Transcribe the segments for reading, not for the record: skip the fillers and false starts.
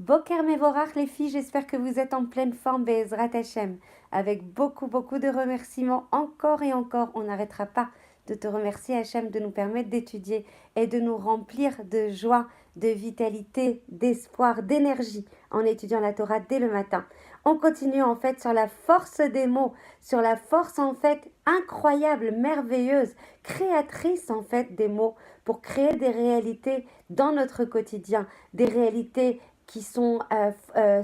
Boker Mevorach les filles, j'espère que vous êtes en pleine forme, Be'ezrat Hashem, avec beaucoup de remerciements encore et encore. On n'arrêtera pas de te remercier Hashem de nous permettre d'étudier et de nous remplir de joie, de vitalité, d'espoir, d'énergie en étudiant la Torah dès le matin. On continue en fait sur la force des mots, sur la force en fait incroyable, merveilleuse, créatrice en fait des mots pour créer des réalités dans notre quotidien, des réalités qui sont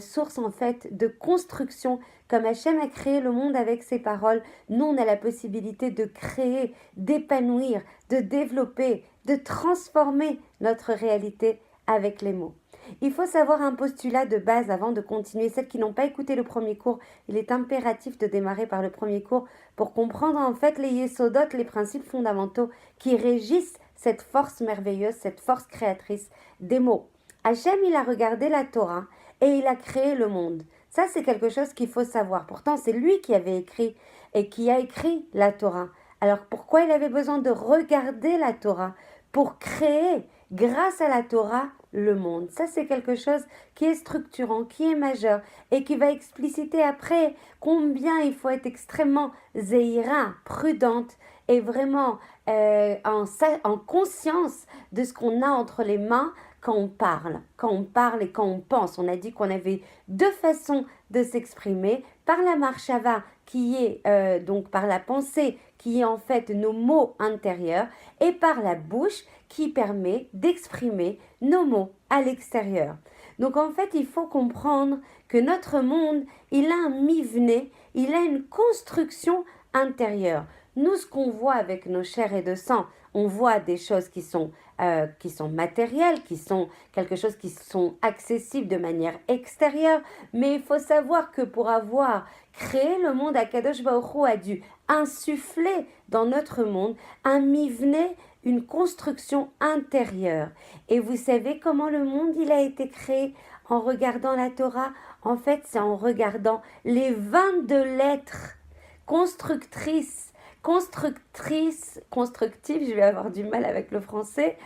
source en fait de construction. Comme Hachem a créé le monde avec ses paroles, nous on a la possibilité de créer, d'épanouir, de développer, de transformer notre réalité avec les mots. Il faut savoir un postulat de base avant de continuer. Celles qui n'ont pas écouté le premier cours, il est impératif de démarrer par le premier cours pour comprendre en fait les yesodot, les principes fondamentaux qui régissent cette force merveilleuse, cette force créatrice des mots. Hachem, il a regardé la Torah et il a créé le monde. Ça, c'est quelque chose qu'il faut savoir. Pourtant, c'est lui qui avait écrit et qui a écrit la Torah. Alors, pourquoi il avait besoin de regarder la Torah pour créer, grâce à la Torah, le monde? Ça, c'est quelque chose qui est structurant, qui est majeur et qui va expliciter après combien il faut être extrêmement zéira, prudente et vraiment en conscience de ce qu'on a entre les mains quand on parle et quand on pense. On a dit qu'on avait deux façons de s'exprimer, par la marshava qui est donc par la pensée qui est en fait nos mots intérieurs et par la bouche qui permet d'exprimer nos mots à l'extérieur. Donc en fait, il faut comprendre que notre monde, il a un mivné, il a une construction intérieure. Nous, ce qu'on voit avec nos chairs et de sang, on voit des choses qui sont matérielles, qui sont quelque chose qui sont accessibles de manière extérieure. Mais il faut savoir que pour avoir créé le monde, Akadosh Baruch Hu a dû insuffler dans notre monde un mivné, une construction intérieure. Et vous savez comment le monde il a été créé en regardant la Torah? En fait, c'est en regardant les 22 lettres constructrices, constructives, je vais avoir du mal avec le français,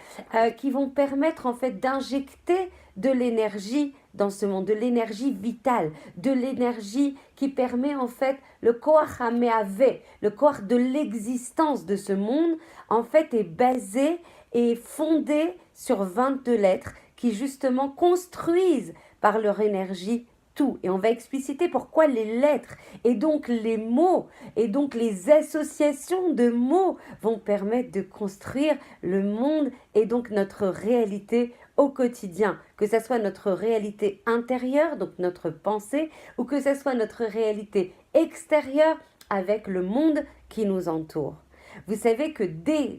qui vont permettre en fait d'injecter de l'énergie dans ce monde, de l'énergie vitale, de l'énergie qui permet en fait le koach hameave, le koach de l'existence de ce monde, en fait est basé et fondé sur 22 lettres qui justement construisent par leur énergie tout. Et on va expliciter pourquoi les lettres et donc les mots et donc les associations de mots vont permettre de construire le monde et donc notre réalité au quotidien, que ce soit notre réalité intérieure, donc notre pensée, ou que ce soit notre réalité extérieure avec le monde qui nous entoure. Vous savez que dès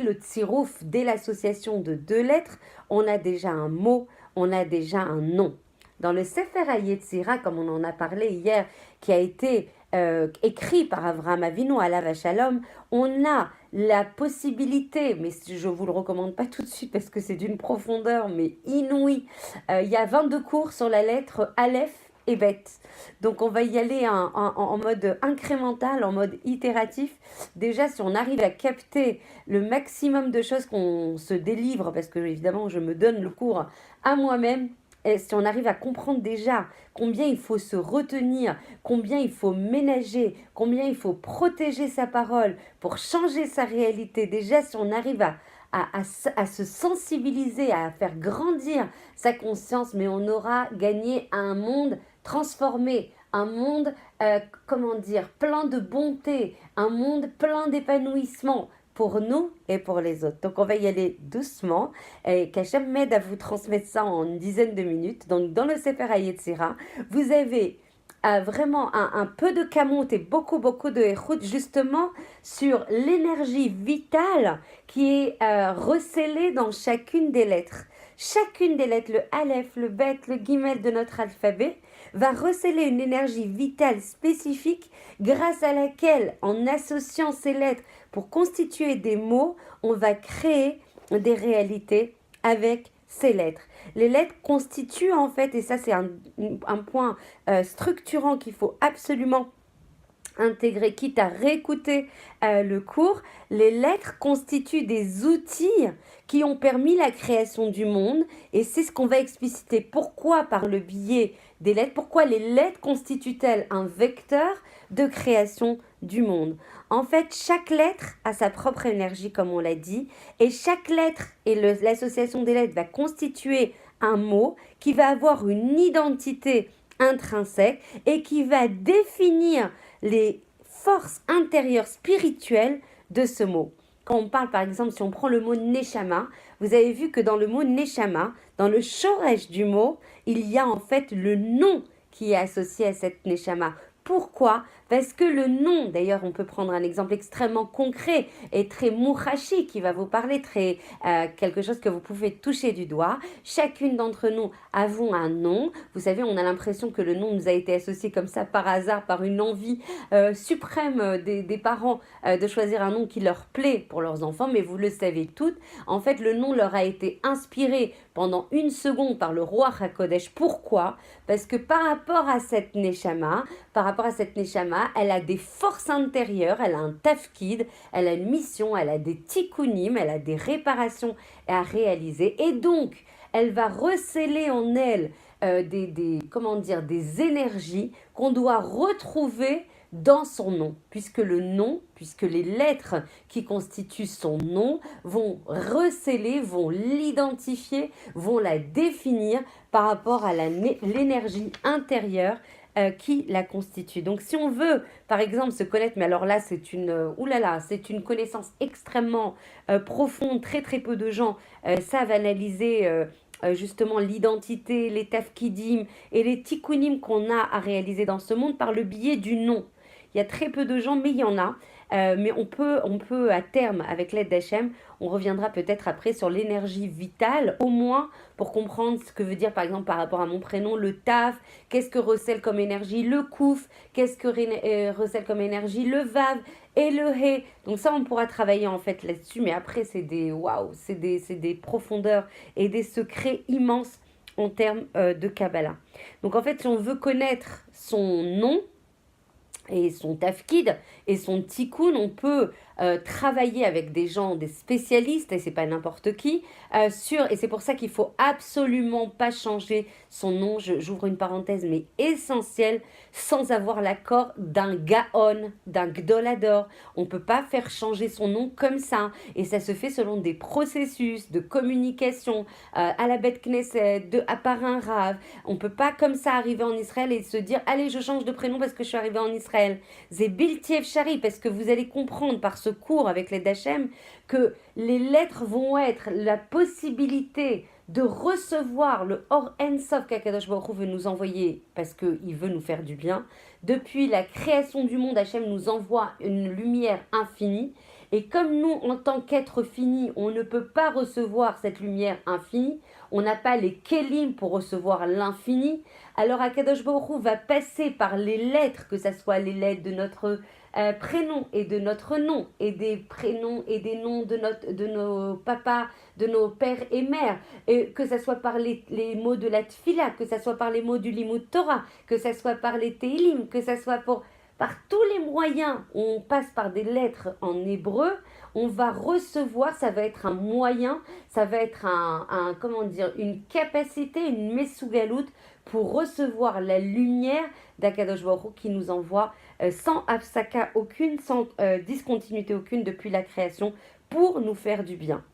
le tsirouf, dès l'association de deux lettres, on a déjà un mot, on a déjà un nom. Dans le Sefer HaYetzira, comme on en a parlé hier, qui a été écrit par Avraham Avinu, alav Shalom, on a la possibilité, mais je ne vous le recommande pas tout de suite parce que c'est d'une profondeur mais inouïe, il y a 22 cours sur la lettre Aleph et Bet. Donc on va y aller en mode incrémental, en mode itératif. Déjà, si on arrive à capter le maximum de choses qu'on se délivre, parce que évidemment je me donne le cours à moi-même, et si on arrive à comprendre déjà combien il faut se retenir, combien il faut ménager, combien il faut protéger sa parole pour changer sa réalité, déjà si on arrive à se sensibiliser, à faire grandir sa conscience, mais on aura gagné un monde transformé, un monde, plein de bonté, un monde plein d'épanouissement pour nous et pour les autres. Donc on va y aller doucement et qu'Hachem m'aide à vous transmettre ça en une dizaine de minutes. Donc dans le Sefer HaYetzira, vous avez vraiment un peu de kamot et beaucoup de échoute justement sur l'énergie vitale qui est recélée dans chacune des lettres. Chacune des lettres, le Aleph, le Bet, le Gimel de notre alphabet, va recéler une énergie vitale spécifique grâce à laquelle, en associant ces lettres pour constituer des mots, on va créer des réalités avec ces lettres. Les lettres constituent en fait, et ça c'est un point structurant qu'il faut absolument intégrer, quitte à réécouter le cours, les lettres constituent des outils qui ont permis la création du monde et c'est ce qu'on va expliciter. Pourquoi par le biais des lettres, pourquoi les lettres constituent-elles un vecteur de création du monde? En fait, chaque lettre a sa propre énergie, comme on l'a dit, et chaque lettre et l'association des lettres va constituer un mot qui va avoir une identité intrinsèque et qui va définir les forces intérieures spirituelles de ce mot. Quand on parle, par exemple, si on prend le mot Neshama, vous avez vu que dans le mot Neshama, dans le shoresh du mot, il y a en fait le nom qui est associé à cette Neshama. Pourquoi? Parce que le nom, d'ailleurs on peut prendre un exemple extrêmement concret et très mouchachi qui va vous parler, très quelque chose que vous pouvez toucher du doigt. Chacune d'entre nous avons un nom. Vous savez, on a l'impression que le nom nous a été associé comme ça par hasard, par une envie suprême des parents de choisir un nom qui leur plaît pour leurs enfants, mais vous le savez toutes, en fait le nom leur a été inspiré pendant une seconde par le roi HaKodesh. Pourquoi? Parce que par rapport à cette Neshama, elle a des forces intérieures, elle a un tafkid, elle a une mission, elle a des tikkunim, elle a des réparations à réaliser et donc elle va recéler en elle des énergies qu'on doit retrouver dans son nom, puisque les lettres qui constituent son nom vont recéler, vont l'identifier, vont la définir par rapport à l'énergie intérieure qui la constitue. Donc si on veut, par exemple, se connaître, mais alors là c'est une connaissance extrêmement profonde, très très peu de gens savent analyser justement l'identité, les tafkidim et les tikkunim qu'on a à réaliser dans ce monde par le biais du nom. Il y a très peu de gens, mais il y en a. Mais on peut à terme, avec l'aide d'Hachem, on reviendra peut-être après sur l'énergie vitale, au moins pour comprendre ce que veut dire par exemple par rapport à mon prénom, le taf, qu'est-ce que recèle comme énergie le kouf, qu'est-ce que recèle comme énergie le vav et le he. Donc ça, on pourra travailler en fait là-dessus, mais après c'est des profondeurs et des secrets immenses en termes de Kabbalah. Donc en fait, si on veut connaître son nom, et son tafkid et son tikkun, on peut travailler avec des gens, des spécialistes, et c'est pas n'importe qui, et c'est pour ça qu'il faut absolument pas changer son nom, j'ouvre une parenthèse, mais essentiel, sans avoir l'accord d'un gaon, d'un gdolador. On peut pas faire changer son nom comme ça, et ça se fait selon des processus de communication, à la bête Knesset, à part un rave. On peut pas comme ça arriver en Israël et se dire, allez, je change de prénom parce que je suis arrivé en Israël. C'est bilti efshari, parce que vous allez comprendre par ce cours avec l'aide d'Hachem que les lettres vont être la possibilité de recevoir le Or En Sof qu'Akadosh Baruch Hu veut nous envoyer parce qu'il veut nous faire du bien. Depuis la création du monde, Hachem nous envoie une lumière infinie. Et comme nous, en tant qu'être fini, on ne peut pas recevoir cette lumière infinie, on n'a pas les kelim pour recevoir l'infini, alors Akadosh Baruch Hu va passer par les lettres, que ce soit les lettres de notre prénom et de notre nom, et des prénoms et des noms de nos papas, de nos pères et mères, et que ce soit par les mots de la tfila, que ce soit par les mots du limud Torah, que ce soit par les teilim, que ce soit par tous les moyens où on passe par des lettres en hébreu, on va recevoir, ça va être un moyen, ça va être une capacité, une mesugalout pour recevoir la lumière d'Akadosh Baruch Hu qui nous envoie sans afsaka aucune, sans discontinuité aucune depuis la création pour nous faire du bien.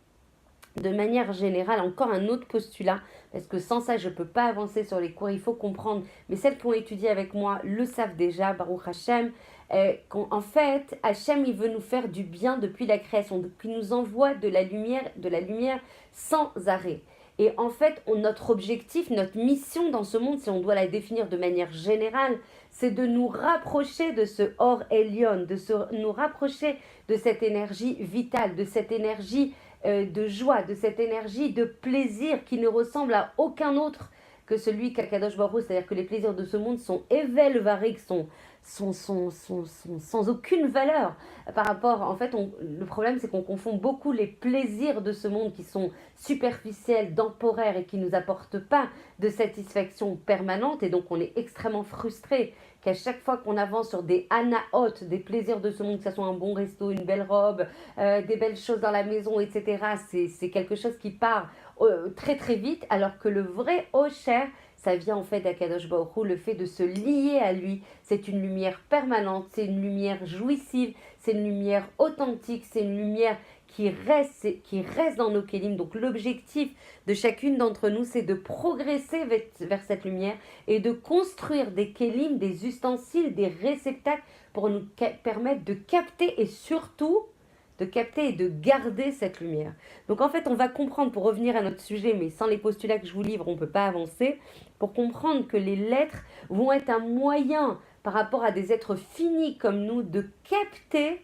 De manière générale, encore un autre postulat, parce que sans ça, je ne peux pas avancer sur les cours, il faut comprendre, mais celles qui ont étudié avec moi le savent déjà, Baruch Hashem, en fait, Hashem, il veut nous faire du bien depuis la création, donc il nous envoie de la lumière sans arrêt. Et en fait, notre objectif, notre mission dans ce monde, si on doit la définir de manière générale, c'est de nous rapprocher de ce Or Elion, nous rapprocher de cette énergie vitale, de cette énergie de joie, de cette énergie de plaisir qui ne ressemble à aucun autre que celui qu'Akadosh Baruch Hu, c'est-à-dire que les plaisirs de ce monde sont ével varik, sont sans aucune valeur par rapport, en fait, le problème c'est qu'on confond beaucoup les plaisirs de ce monde qui sont superficiels, temporaires et qui ne nous apportent pas de satisfaction permanente, et donc on est extrêmement frustré qu'à chaque fois qu'on avance sur des anaot, des plaisirs de ce monde, que ce soit un bon resto, une belle robe, des belles choses dans la maison, etc., c'est quelque chose qui part très très vite, alors que le vrai Osher, ça vient en fait d'Akadosh Baruch Hu, le fait de se lier à lui, c'est une lumière permanente, c'est une lumière jouissive, c'est une lumière authentique, c'est une lumière qui reste dans nos kélim. Donc l'objectif de chacune d'entre nous, c'est de progresser vers cette lumière et de construire des kélim, des ustensiles, des réceptacles pour nous permettre de capter et surtout de capter et de garder cette lumière. Donc en fait, on va comprendre, pour revenir à notre sujet, mais sans les postulats que je vous livre, on ne peut pas avancer, pour comprendre que les lettres vont être un moyen par rapport à des êtres finis comme nous de capter,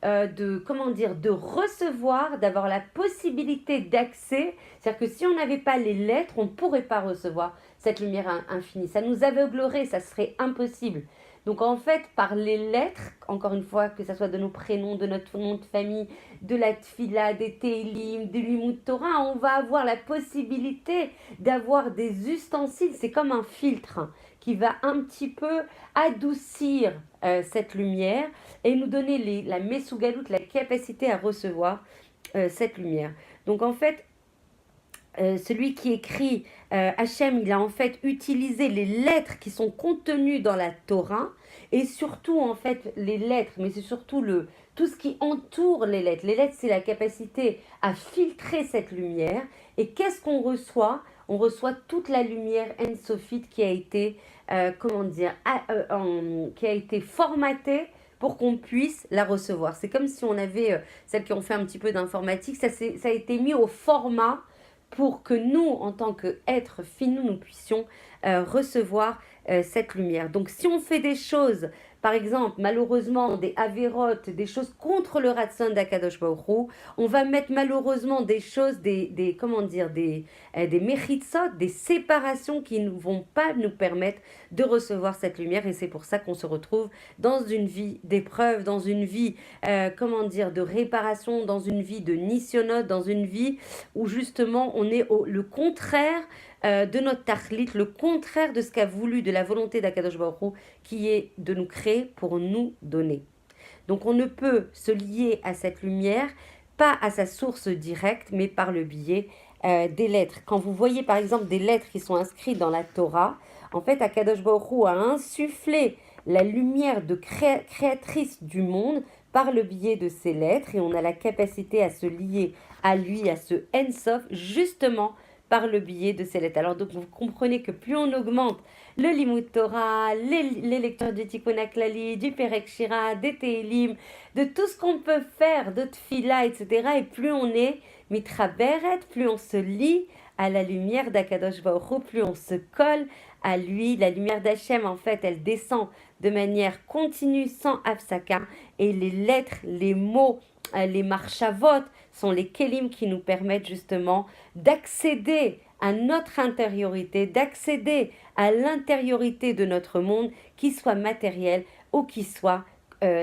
de recevoir, d'avoir la possibilité d'accès. C'est-à-dire que si on n'avait pas les lettres, on ne pourrait pas recevoir cette lumière infinie. Ça nous aveuglerait, ça serait impossible. Donc en fait, par les lettres, encore une fois, que ce soit de nos prénoms, de notre nom de famille, de la tfila, des télim, de l'imout Torah, on va avoir la possibilité d'avoir des ustensiles. C'est comme un filtre qui va un petit peu adoucir cette lumière et nous donner la mesugalout, la capacité à recevoir cette lumière. Donc en fait, celui qui écrit Hachem, il a en fait utilisé les lettres qui sont contenues dans la Torah, et surtout en fait les lettres, mais c'est surtout tout ce qui entoure les lettres. Les lettres, c'est la capacité à filtrer cette lumière. Et qu'est-ce qu'on reçoit? On reçoit toute la lumière en-sophite qui a été, qui a été formatée pour qu'on puisse la recevoir. C'est comme si on avait, celles qui ont fait un petit peu d'informatique, ça a été mis au format pour que nous, en tant qu'êtres finis, nous puissions recevoir cette lumière. Donc si on fait des choses, par exemple, malheureusement, des avérotes, des choses contre le ratson d'Akadosh Baruch Hu, on va mettre malheureusement des choses, des mechitsot, des séparations qui ne vont pas nous permettre de recevoir cette lumière, et c'est pour ça qu'on se retrouve dans une vie d'épreuve, dans une vie, de réparation, dans une vie de nissionnot, dans une vie où justement on est le contraire de notre tachlit, le contraire de ce qu'a voulu, de la volonté d'Akadosh Baruch Hu, qui est de nous créer pour nous donner. Donc on ne peut se lier à cette lumière, pas à sa source directe, mais par le biais des lettres. Quand vous voyez par exemple des lettres qui sont inscrites dans la Torah, en fait Akadosh Baruch Hu a insufflé la lumière de créatrice du monde par le biais de ces lettres, et on a la capacité à se lier à lui, à ce En-Sof, justement par le biais de ces lettres. Alors donc vous comprenez que plus on augmente le Limud Torah, les lectures du Tikkun HaKlali, du Perek Shira, des Tehilim, de tout ce qu'on peut faire, de Tfila, etc. Et plus on est mitraberet, plus on se lie à la lumière d'Akadosh Baruch Hu, plus on se colle à lui. La lumière d'Hachem, en fait, elle descend de manière continue, sans afsaka. Et les lettres, les mots, les marchavot sont les kelim qui nous permettent justement d'accéder à notre intériorité, d'accéder à l'intériorité de notre monde, qui soit matériel ou qui soit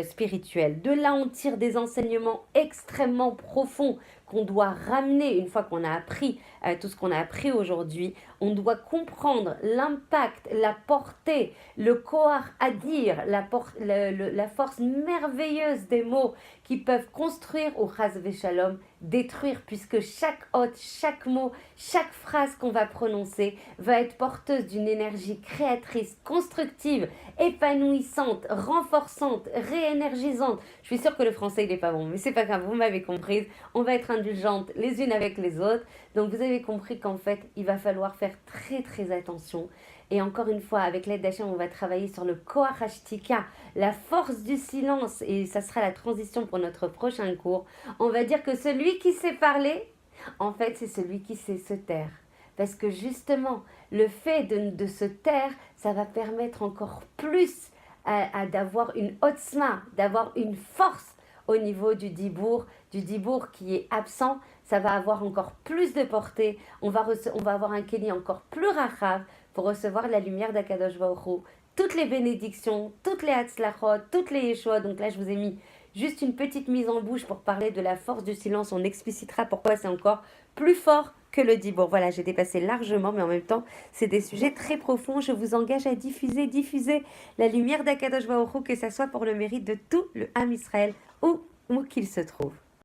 spirituel. De là, on tire des enseignements extrêmement profonds qu'on doit ramener une fois qu'on a appris tout ce qu'on a appris aujourd'hui. On doit comprendre l'impact, la portée, le koar à dire, la force merveilleuse des mots qui peuvent construire ou chas v'shalom, détruire, puisque chaque hôte, chaque mot, chaque phrase qu'on va prononcer va être porteuse d'une énergie créatrice, constructive, épanouissante, renforçante, réénergisante. Je suis sûre que le français il est pas bon, mais c'est pas grave, vous m'avez comprise. On va être indulgentes les unes avec les autres. Donc vous avez compris qu'en fait, il va falloir faire très très attention. Et encore une fois, avec l'aide d'Hachem, on va travailler sur le Koach Hashtika, la force du silence, et ça sera la transition pour notre prochain cours. On va dire que celui qui sait parler, en fait, c'est celui qui sait se taire. Parce que justement, le fait de se taire, ça va permettre encore plus d'avoir une otzma, d'avoir une force au niveau du dibour qui est absent. ça va avoir encore plus de portée. On va avoir un Kéli encore plus rachav pour recevoir la lumière d'Akadosh Baruch Hu. Toutes les bénédictions, toutes les Hatzlachot, toutes les Yeshuot. Donc là, je vous ai mis juste une petite mise en bouche pour parler de la force du silence. On explicitera pourquoi c'est encore plus fort que le Dibour. Voilà, j'ai dépassé largement, mais en même temps, c'est des sujets très profonds. Je vous engage à diffuser la lumière d'Akadosh Baruch Hu, que ça soit pour le mérite de tout le Ham Israël, où qu'il se trouve.